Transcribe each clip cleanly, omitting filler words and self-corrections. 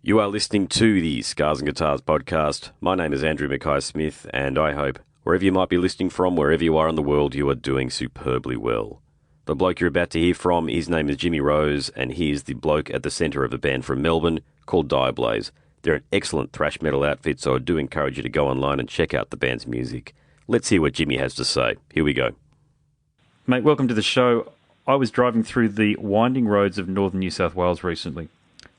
You are listening to the Scars and Guitars podcast. My name is Andrew Mackay-Smith, and I hope, wherever you might be listening from, wherever you are in the world, you are doing superbly well. The bloke you're about to hear from, his name is Jimmy Rose, and he is the bloke at the centre of a band from Melbourne called Direblaze. They're an excellent thrash metal outfit, so I do encourage you to go online and check out the band's music. Let's hear what Jimmy has to say. Here we go. Mate, welcome to the show. I was driving through the winding roads of northern New South Wales recently,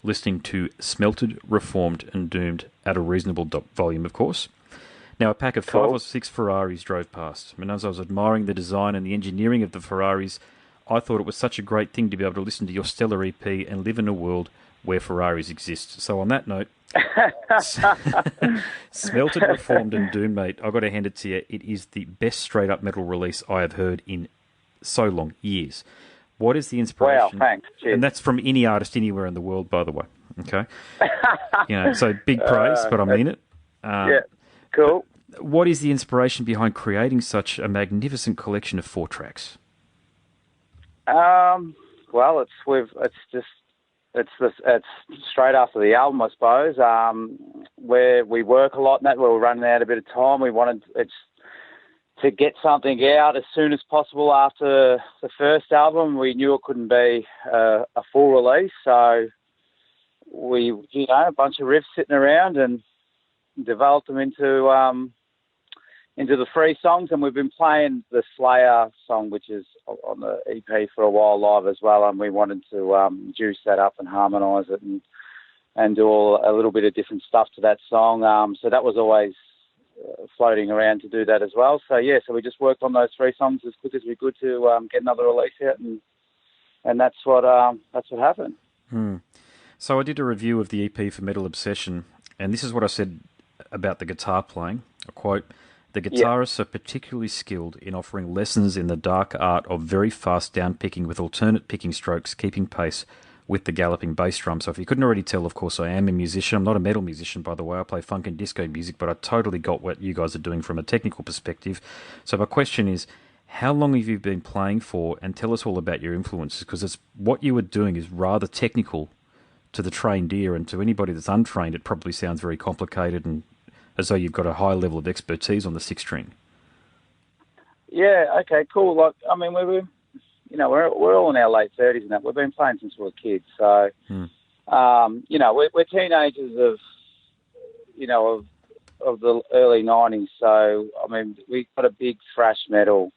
listening to Smelted, Reformed and Doomed at a reasonable volume, of course. Now, a pack of 5 or 6 Ferraris drove past, and as I was admiring the design and the engineering of the Ferraris, I thought it was such a great thing to be able to listen to your stellar EP and live in a world where Ferraris exist. So on that note, Smelted, Reformed and Doomed, mate, I've got to hand it to you. It is the best straight-up metal release I have heard in so long, years. What is the inspiration? Wow, thanks. Cheers. And that's from any artist anywhere in the world, by the way. Okay, so big praise, but I mean it. Yeah, cool. What is the inspiration behind creating such a magnificent collection of 4 tracks? Well, it's straight after the album, I suppose. Where we work a lot, and that where we're running out a bit of time. We wanted to get something out as soon as possible after the first album. We knew it couldn't be a full release, so we, a bunch of riffs sitting around and developed them into the 3 songs. And we've been playing the Slayer song, which is on the EP, for a while live as well. And we wanted to juice that up and harmonise it and do a little bit of different stuff to that song. So that was always floating around to do that as well. So so we just worked on those 3 songs as quick as we could to get another release out, and that's what happened. So I did a review of the EP for Metal Obsession, and this is what I said about the guitar playing. I quote, "The guitarists are particularly skilled in offering lessons in the dark art of very fast down picking with alternate picking strokes, keeping pace with the galloping bass drum." So if you couldn't already tell, of course, I am a musician. I'm not a metal musician, by the way. I play funk and disco music, but I totally got what you guys are doing from a technical perspective. So my question is, how long have you been playing for? And tell us all about your influences, because what you were doing is rather technical to the trained ear, and to anybody that's untrained, it probably sounds very complicated and as though you've got a high level of expertise on the 6 string. Yeah, okay, cool. Like, I mean, we're all in our late 30s and that. We've been playing since we were kids. So, we're teenagers of the early 90s. So, I mean, we've got a big thrash metal,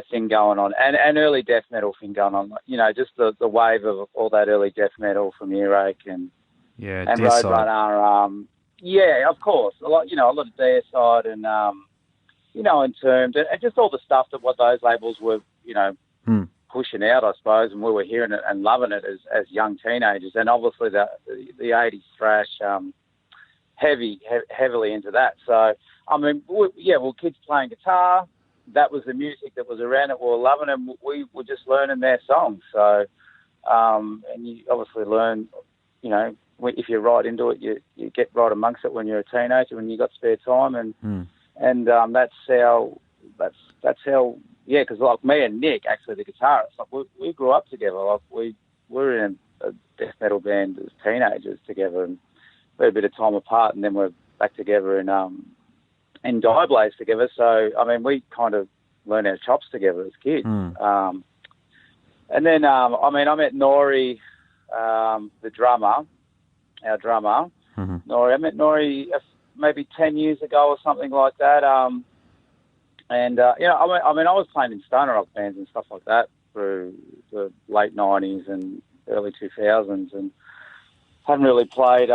thing going on, and early death metal thing going on. Just the wave of all that early death metal from Earache and Roadrunner. Of course, a lot of Deicide and Entombed, and just all the stuff that what those labels were, pushing out, I suppose, and we were hearing it and loving it as young teenagers. And obviously the 80s thrash, heavily into that. So, I mean, we're kids playing guitar. That was the music that was around it. We were loving it, and we were just learning their songs. So, and you obviously learn, if you're right into it, you get right amongst it when you're a teenager, when you got spare time, and that's how, because like me and Nick, actually the guitarist, like we grew up together. Like we were in a death metal band as teenagers together, and we had a bit of time apart, and then we're back together in Direblaze together. So I mean, we kind of learned our chops together as kids. And then I met Nori, the drummer, our drummer. Nori. I met Nori maybe 10 years ago or something like that. I was playing in stoner rock bands and stuff like that through the late 90s and early 2000s, and hadn't really played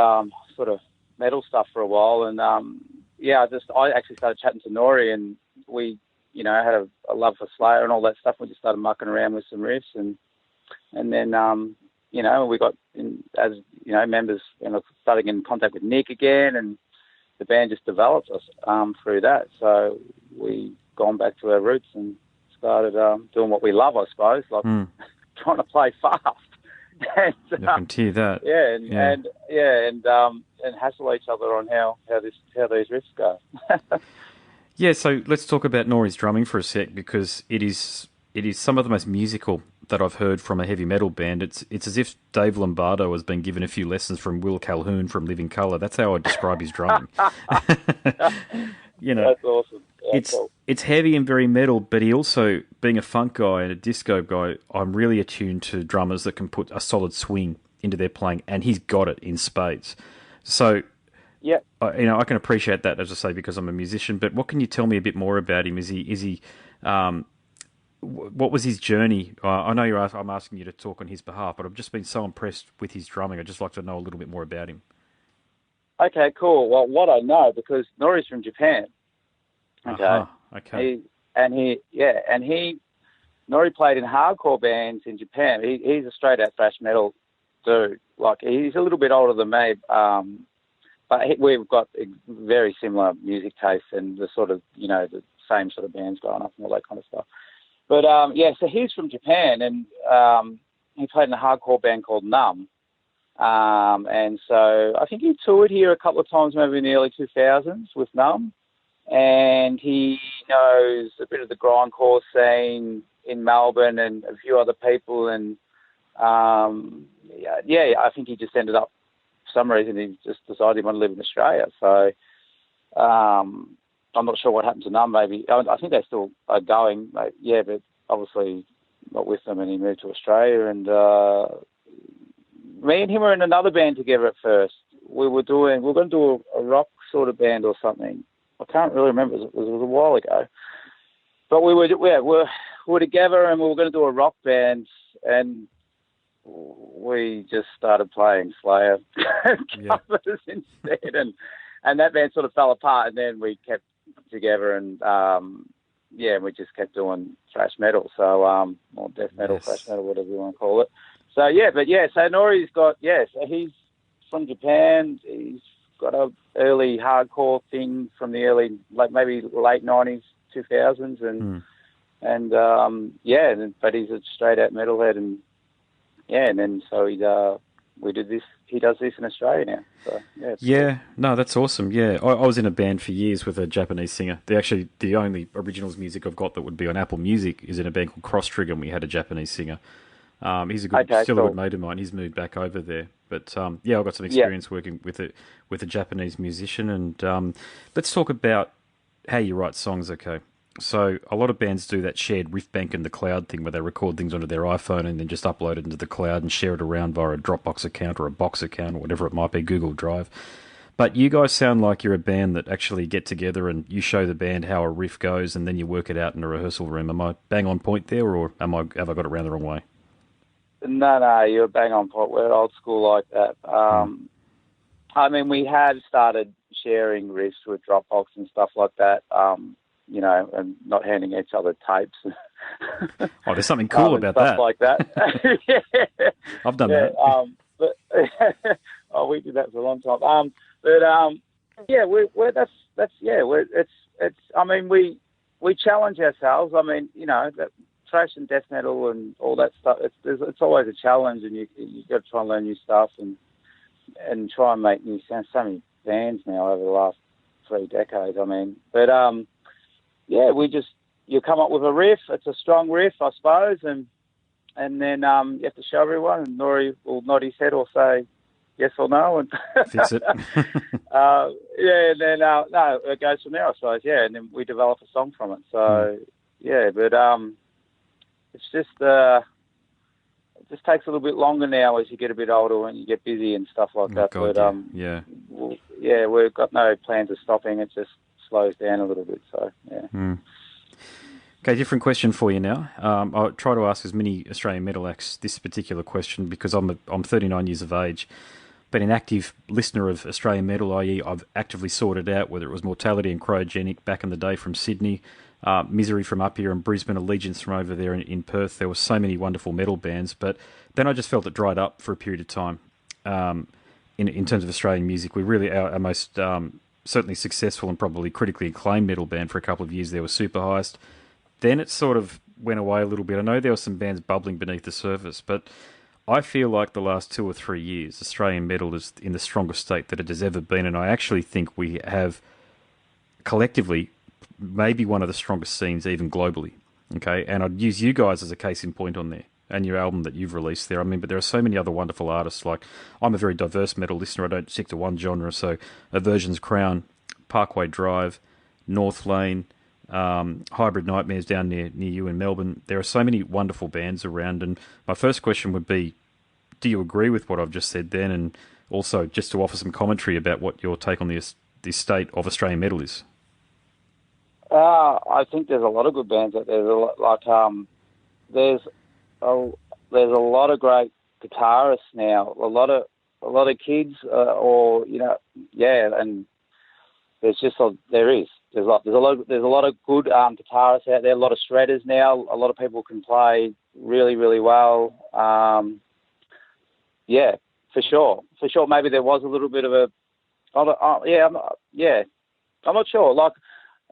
sort of metal stuff for a while. And I actually started chatting to Nori, and we had a love for Slayer and all that stuff. We just started mucking around with some riffs, and then we got members, started getting in contact with Nick again, and the band just developed us through that. So we gone back to our roots and started doing what we love, I suppose, like trying to play fast. And, I can hear that. And hassle each other on how these riffs go. Yeah, so let's talk about Nori's drumming for a sec, because it is some of the most musical that I've heard from a heavy metal band. It's as if Dave Lombardo has been given a few lessons from Will Calhoun from Living Colour. That's how I describe his drumming. You know, That's awesome. That's cool. it's heavy and very metal, but he also, being a funk guy and a disco guy, I'm really attuned to drummers that can put a solid swing into their playing, and he's got it in spades. So, Yeah. I can appreciate that, as I say, because I'm a musician. But what can you tell me a bit more about him? Is he what was his journey? I know I'm asking you to talk on his behalf, but I've just been so impressed with his drumming. I'd just like to know a little bit more about him. Okay, cool. Well, what I know, because Nori's from Japan. Okay. Okay. Nori played in hardcore bands in Japan. He's a straight out thrash metal dude. Like, he's a little bit older than me, but we've got very similar music tastes and the sort of, the same sort of bands growing up and all that kind of stuff. But, so he's from Japan, and he played in a hardcore band called Numb. And so I think he toured here a couple of times, maybe in the early 2000s with Numb. And he knows a bit of the grindcore scene in Melbourne and a few other people. And, I think he just ended up, for some reason, he just decided he wanted to live in Australia. So I'm not sure what happened to Numb, maybe. I think they still are going, but obviously not with them, and he moved to Australia. And me and him were in another band together at first. We were going to do a rock sort of band or something. I can't really remember. It was a while ago. But we were together, and we were going to do a rock band, and we just started playing Slayer covers instead, and that band sort of fell apart, and then we kept together, and we just kept doing thrash metal, so or death metal, thrash metal, whatever you want to call it. So so Nori's got so he's from Japan. He's got a early hardcore thing from the early, like maybe late 90s, 2000s, but he's a straight out metalhead, and then so we did this. He does this in Australia now. So cool. No, that's awesome. Yeah, I was in a band for years with a Japanese singer. The only originals music I've got that would be on Apple Music is in a band called Cross Trigger, and we had a Japanese singer. He's a good mate of mine. He's moved back over there, but I've got some experience working with a Japanese musician. And let's talk about how you write songs. Okay, so a lot of bands do that shared riff bank in the cloud thing, where they record things onto their iPhone and then just upload it into the cloud and share it around via a Dropbox account or a Box account or whatever it might be, Google Drive. But you guys sound like you're a band that actually get together and you show the band how a riff goes, and then you work it out in a rehearsal room. Am I bang on point there, or have I got it around the wrong way? No, you're bang on point. We're old school like that. I mean, we had started sharing riffs with Dropbox and stuff like that, and not handing each other tapes. Oh, there's something cool about stuff that. Like that. I've done that. We did that for a long time. I mean, we challenge ourselves. I mean, that thrash and death metal and all that stuff. It's always a challenge, and you got to try and learn new stuff and try and make new sounds. So many bands now over the last 3 decades. I mean, but you come up with a riff. It's a strong riff, I suppose, and then you have to show everyone, and Nori will nod his head or say yes or no, and fix it. and then it goes from there, I suppose. Yeah, and then we develop a song from it. So it's just it just takes a little bit longer now as you get a bit older and you get busy and stuff like that. God, but we've got no plans of stopping. It just slows down a little bit. So Okay, different question for you now. I'll try to ask as many Australian metal acts this particular question because I'm 39 years of age. Been an active listener of Australian metal, i.e. I've actively sought it out, whether it was Mortality and Cryogenic back in the day from Sydney, Misery from up here in Brisbane, Allegiance from over there in Perth. There were so many wonderful metal bands, but then I just felt it dried up for a period of time. In terms of Australian music, we really our most certainly successful and probably critically acclaimed metal band for a couple of years there was Superheist. Then it sort of went away a little bit. I know there were some bands bubbling beneath the surface, but I feel like the last 2 or 3 years, Australian metal is in the strongest state that it has ever been, and I actually think we have collectively maybe one of the strongest scenes even globally. Okay, and I'd use you guys as a case in point on there. and your album that you've released there. I mean, but there are so many other wonderful artists. Like, I'm a very diverse metal listener. I don't stick to one genre. So Aversion's Crown, Parkway Drive, North Lane, Hybrid Nightmares down near you in Melbourne. There are so many wonderful bands around. And my first question would be, do you agree with what I've just said then? And also just to offer some commentary about what your take on the state of Australian metal is. I think there's a lot of good bands out there. There's a lot of great guitarists now. A lot of kids, and there's a lot of good guitarists out there. A lot of shredders now. A lot of people can play really, really well. For sure. Maybe there was a little bit of I'm not sure. Like,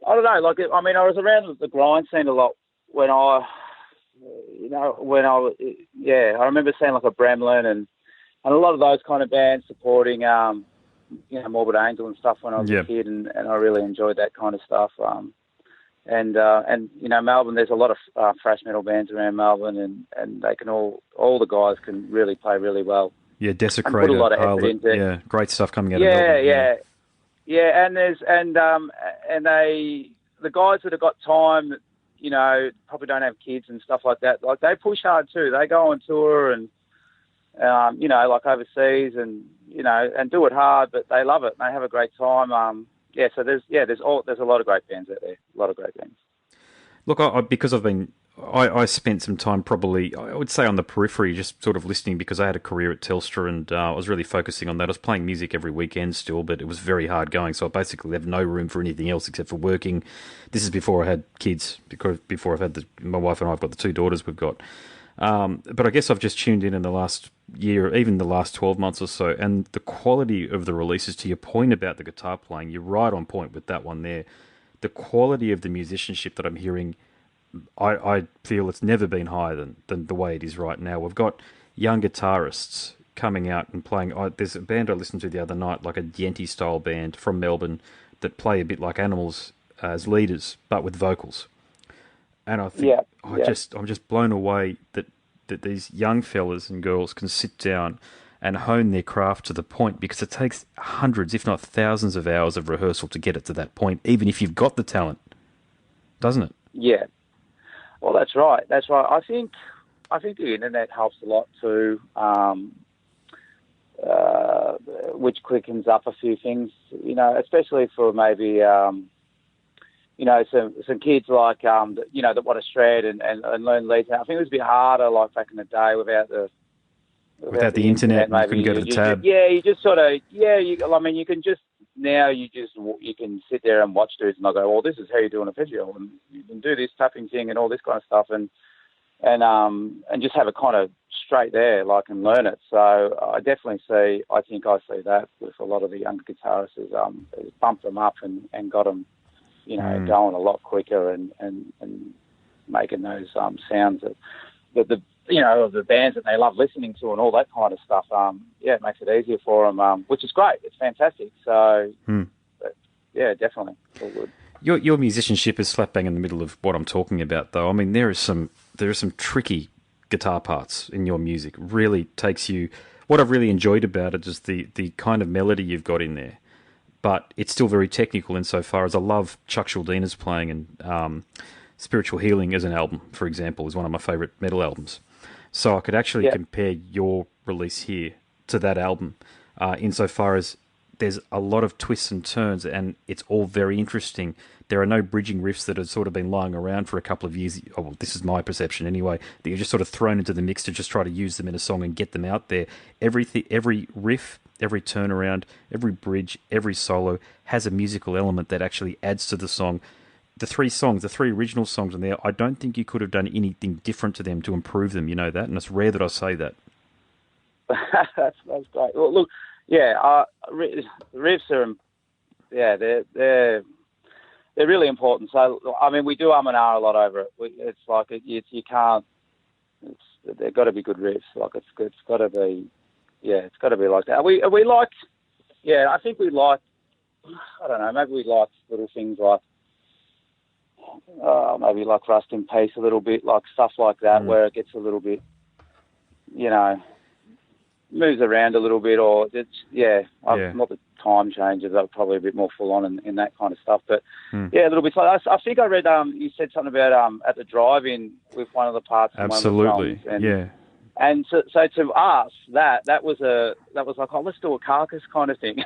I don't know. Like, I mean, I was around the grind scene a lot when I remember seeing like a Bremlin and a lot of those kind of bands supporting, Morbid Angel and stuff when I was a kid, and I really enjoyed that kind of stuff. And Melbourne, there's a lot of thrash metal bands around Melbourne, and they can all the guys can really play really well. Yeah, Desecrator, put a lot of effort into it. Yeah, great stuff coming out of Melbourne. The guys that have got time, probably don't have kids and stuff like that. Like, they push hard too. They go on tour and like overseas and do it hard, but they love it. And they have a great time. So there's a lot of great bands out there. A lot of great bands. Look, I spent some time probably, I would say, on the periphery, just sort of listening, because I had a career at Telstra and I was really focusing on that. I was playing music every weekend still, but it was very hard going. So I basically have no room for anything else except for working. This is before I had kids, because before I've had my wife and I have got the 2 daughters we've got. But I guess I've just tuned in the last year, even the last 12 months or so, and the quality of the releases, to your point about the guitar playing, you're right on point with that one there. The quality of the musicianship that I'm hearing, I feel it's never been higher than the way it is right now. We've got young guitarists coming out and playing. There's a band I listened to the other night, like a Yenti-style band from Melbourne, that play a bit like Animals as leaders, but with vocals. And I think I'm just blown away that these young fellas and girls can sit down and hone their craft to the point, because it takes hundreds, if not thousands, of hours of rehearsal to get it to that point, even if you've got the talent, doesn't it? Yeah. Well, that's right. I think the internet helps a lot too, which quickens up a few things, especially for maybe, some kids like, that want to shred and learn leads. I think it was a bit harder, like back in the day, without the internet, maybe you couldn't go to the tab. You just sort of, you can just, now you can sit there and watch dudes and they'll go, well, this is how you do an arpeggio, and you can do this tapping thing and all this kind of stuff, and just have it kind of straight there, like, and learn it. So I definitely see that with a lot of the younger guitarists, is bumped them up and got them, going a lot quicker and making those sounds that the bands that they love listening to and all that kind of stuff. It makes it easier for them, which is great. It's fantastic. So, definitely, it's all good. Your musicianship is slap bang in the middle of what I'm talking about, though. I mean, there are some tricky guitar parts in your music. Really takes you. What I've really enjoyed about it is the kind of melody you've got in there, but it's still very technical insofar as I love Chuck Schuldina's playing, and Spiritual Healing as an album, for example, is one of my favourite metal albums. So I could actually compare your release here to that album, insofar as there's a lot of twists and turns, and it's all very interesting. There are no bridging riffs that have sort of been lying around for a couple of years. Oh, well, this is my perception anyway, that you're just sort of thrown into the mix to just try to use them in a song and get them out there. Every riff, every turnaround, every bridge, every solo has a musical element that actually adds to the song. The 3 original songs in there, I don't think you could have done anything different to them to improve them, that, and it's rare that I say that. That's great. Well, look, riffs are, they're really important. So, I mean, we do and a lot over it. It's like, you can't, they've got to be good riffs. Like, it's got to be, it's got to be like that. We like, I think we like, I don't know, maybe we like little things like, maybe like Rust in Peace a little bit, like stuff like that, where it gets a little bit you know, moves around a little bit, or it's not the time changes. I'm probably a bit more full on in that kind of stuff, but yeah, a little bit. So I think I read you said something about at the drive-in with one of the parts. Absolutely, yeah. And so to us, that was like, oh, let's do a carcass kind of thing.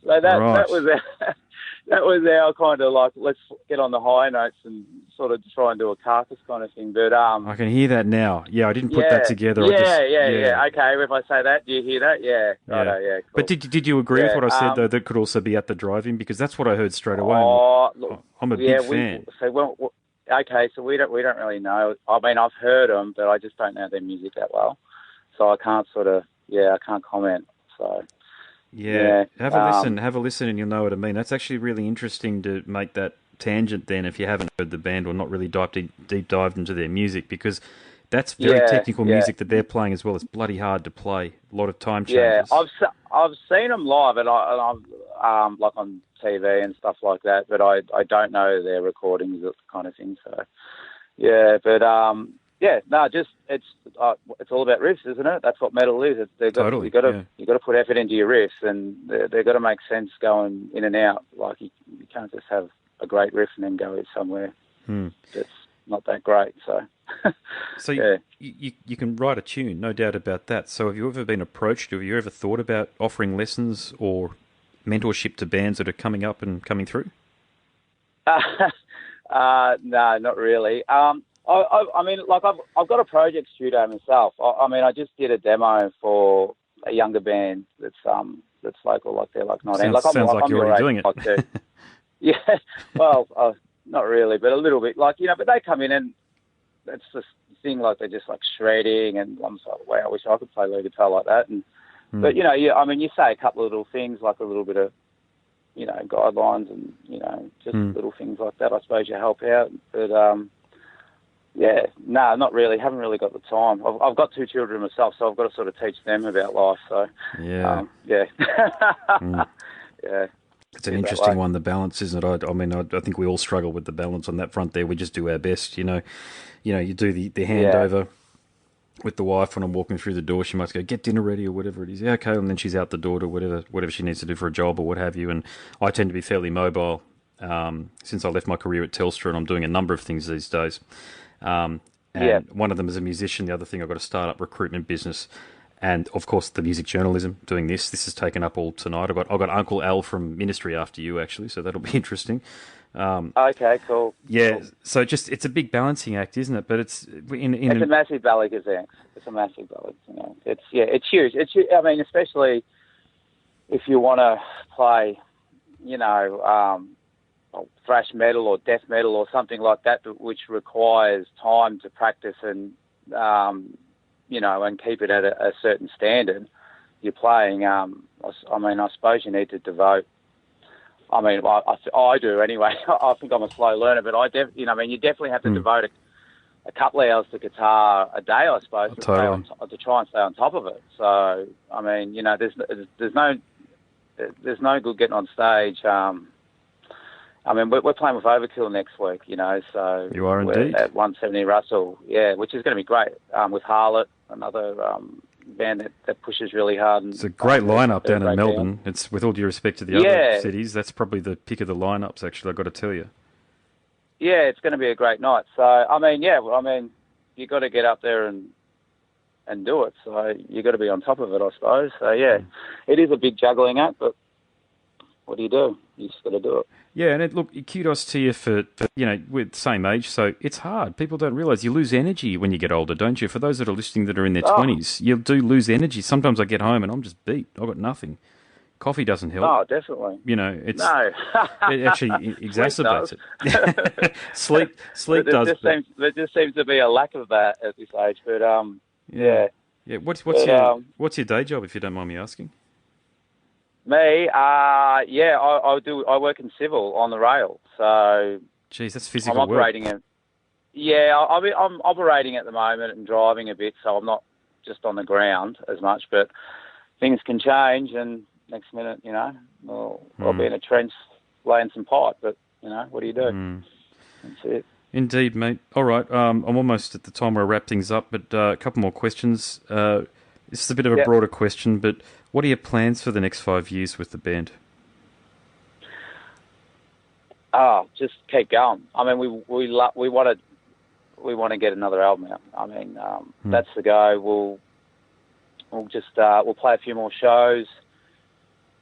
So that was our kind of like, let's get on the high notes and sort of try and do a carcass kind of thing. But I can hear that now. Yeah, I didn't put that together. Yeah. Okay, if I say that, do you hear that? Yeah. Righto, yeah. Cool. But did you agree with what I said though? That could also be at the drive-in, because that's what I heard straight away. Look, I'm a big fan. Okay, so we don't really know. I mean, I've heard them, but I just don't know their music that well, so I can't I can't comment. So have a listen, and you'll know what I mean. That's actually really interesting to make that tangent. Then, if you haven't heard the band or not really deep dived into their music, because that's very technical music that they're playing as well. It's bloody hard to play. A lot of time changes. Yeah, I've seen them live, and I'm like on TV and stuff like that, but I don't know their recordings, kind of thing. So it's all about riffs, isn't it? That's what metal is. You got to put effort into your riffs, and they've got to make sense going in and out. Like you can't just have a great riff and then go somewhere that's not that great. So you can write a tune, no doubt about that. So have you ever been approached? Have you ever thought about offering lessons or mentorship to bands that are coming up and coming through? No, not really. I mean, like I've got a project studio myself. I mean, I just did a demo for a younger band that's local, like they're like 19. Sounds like you're already doing it. Yeah, well, not really, but a little bit. Like, you know, but they come in and it's this thing like they're just like shredding, and I'm like, wow, I wish I could play lead guitar like that. And but you know, I mean, you say a couple of little things, like a little bit of, you know, guidelines and, you know, just little things like that. I suppose you help out, but no, not really. Haven't really got the time. I've got 2 children myself, so I've got to sort of teach them about life. So yeah. It's an interesting one, the balance, isn't it? I mean, I think we all struggle with the balance on that front there. We just do our best, you know. You do the handover with the wife when I'm walking through the door. She might go, get dinner ready or whatever it is. Yeah, okay, and then she's out the door to whatever she needs to do for a job or what have you. And I tend to be fairly mobile since I left my career at Telstra, and I'm doing a number of things these days. And one of them is a musician. The other thing, I've got a startup recruitment business. And, of course, the music journalism, doing this. This is taken up all tonight. I've got Uncle Al from Ministry after you, actually, so that'll be interesting. Okay, cool. Yeah, cool. So it's a big balancing act, isn't it? But it's a massive balancing act. It's a massive balancing act. It's huge. I mean, especially if you want to play, you know, thrash metal or death metal or something like that, which requires time to practice and you know, and keep it at a certain standard. You're playing. I mean, I suppose you need to devote. I mean, I do anyway. I think I'm a slow learner, but you definitely have to devote a couple of hours to guitar a day, I suppose, to try and stay on top of it. So, I mean, you know, there's no good getting on stage. I mean, we're playing with Overkill next week, you know, so you are indeed at 170 Russell, which is going to be great. With Harlot, another band that pushes really hard. And, it's a great lineup down in Melbourne. It's, with all due respect to the other cities, that's probably the pick of the lineups. Actually, I've got to tell you. Yeah, it's going to be a great night. So, I mean, you got to get up there and do it. So you got to be on top of it, I suppose. So it is a big juggling act, but what do? You just got to do it. Yeah, and look, kudos to you for, you know, we're the same age, so it's hard. People don't realise you lose energy when you get older, don't you? For those that are listening that are in their 20s, you do lose energy. Sometimes I get home and I'm just beat. I've got nothing. Coffee doesn't help. Oh, definitely. You know, it actually exacerbates it. Sleep does. There just seems to be a lack of that at this age, but Yeah. What's your day job, if you don't mind me asking? Me, I work in civil on the rail, so. Geez, that's physical I'm operating work. I'm operating at the moment and driving a bit, so I'm not just on the ground as much. But things can change, and next minute, you know, I'll be in a trench laying some pipe. But you know, what do you do? That's it. Indeed, mate. All right, I'm almost at the time where I wrap things up, but a couple more questions. This is a bit of a broader question, but what are your plans for the next 5 years with the band? Just keep going. I mean, we want to get another album out. I mean, that's the go. We'll play a few more shows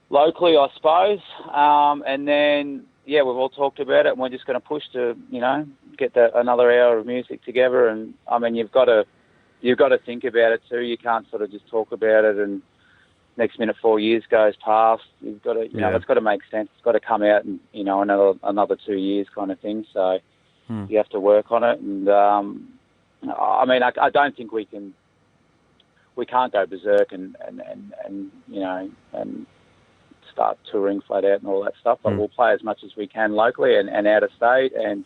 locally, I suppose, and then we've all talked about it, and we're just going to push to get another hour of music together. And I mean, you've got to think about it too. You can't sort of just talk about it and next minute 4 years goes past. You've got to, it's got to make sense. It's got to come out in another 2 years kind of thing. So you have to work on it. And I mean, I don't think we can't go berserk and start touring flat out and all that stuff. But we'll play as much as we can locally and out of state and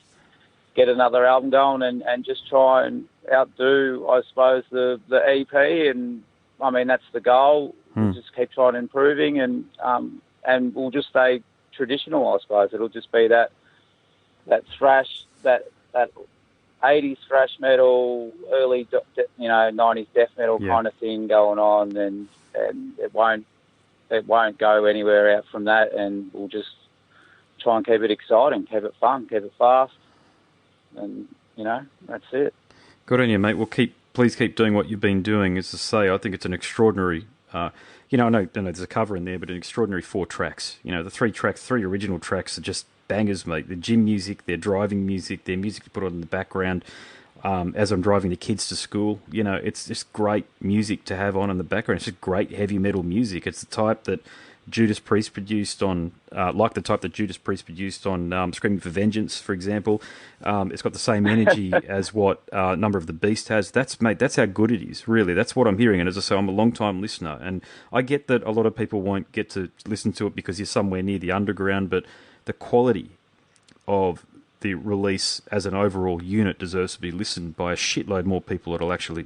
get another album going and just try and outdo, I suppose, the EP. And I mean, that's the goal. We'll just keep trying improving and we'll just stay traditional, I suppose. It'll just be that thrash, that 80s thrash metal, early 90s death metal kind of thing going on, and it won't go anywhere out from that. And we'll just try and keep it exciting, keep it fun, keep it fast, and that's it. Good on you, mate. Well, please keep doing what you've been doing. As I say, I think it's an extraordinary. I know there's a cover in there, but an extraordinary 4 tracks. The 3 original tracks are just bangers, mate. The gym music, their driving music, their music to put on in the background as I'm driving the kids to school. It's just great music to have on in the background. It's just great heavy metal music. It's the type that Judas Priest produced on, Screaming for Vengeance, for example. It's got the same energy as what Number of the Beast has. That's how good it is, really. That's what I'm hearing. And as I say, I'm a long-time listener. And I get that a lot of people won't get to listen to it because you're somewhere near the underground, but the quality of the release as an overall unit deserves to be listened by a shitload more people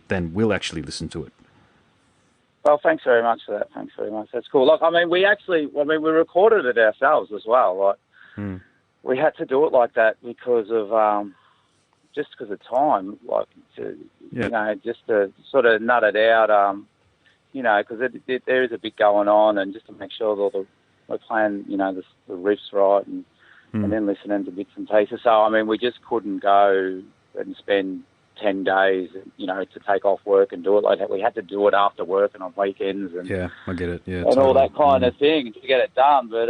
than will actually listen to it. Well, thanks very much for that. Thanks very much. That's cool. Like, I mean, we recorded it ourselves as well. Like, we had to do it like that because of time. Like, just to sort of nut it out. Because there is a bit going on, and just to make sure that we're playing, the riffs right, and then listening to bits and pieces. So, I mean, we just couldn't go and spend 10 days, to take off work and do it like that. We had to do it after work and on weekends. And, I get it. Yeah, and totally. All that kind of thing to get it done. But,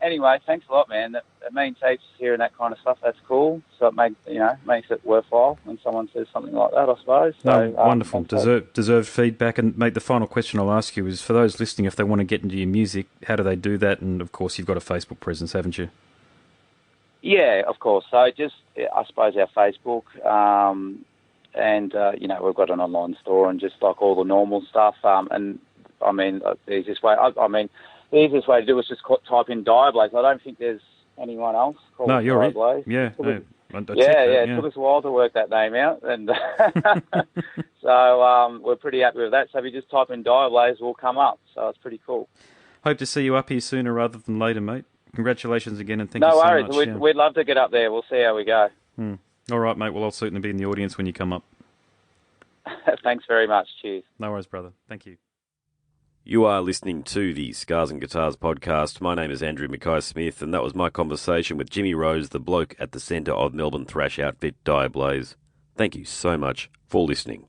anyway, thanks a lot, man. It means heaps hearing that kind of stuff. That's cool. So it makes it worthwhile when someone says something like that, I suppose. So, wonderful. Deserved feedback. And, mate, the final question I'll ask you is, for those listening, if they want to get into your music, how do they do that? And, of course, you've got a Facebook presence, haven't you? Yeah, of course. So just, I suppose, our Facebook, and we've got an online store and just like all the normal stuff. And I mean, the easiest way to do it is just type in Direblaze. I don't think there's anyone else called Direblaze. No, you're right. Yeah. It took us a while to work that name out, and so we're pretty happy with that. So if you just type in Direblaze, we'll come up. So it's pretty cool. Hope to see you up here sooner rather than later, mate. Congratulations again, and thank you so much. No worries. We'd love to get up there. We'll see how we go. All right, mate. Well, I'll certainly be in the audience when you come up. Thanks very much. Cheers. No worries, brother. Thank you. You are listening to the Scars and Guitars podcast. My name is Andrew Mackay-Smith, and that was my conversation with Jimmy Rose, the bloke at the centre of Melbourne thrash outfit Direblaze. Thank you so much for listening.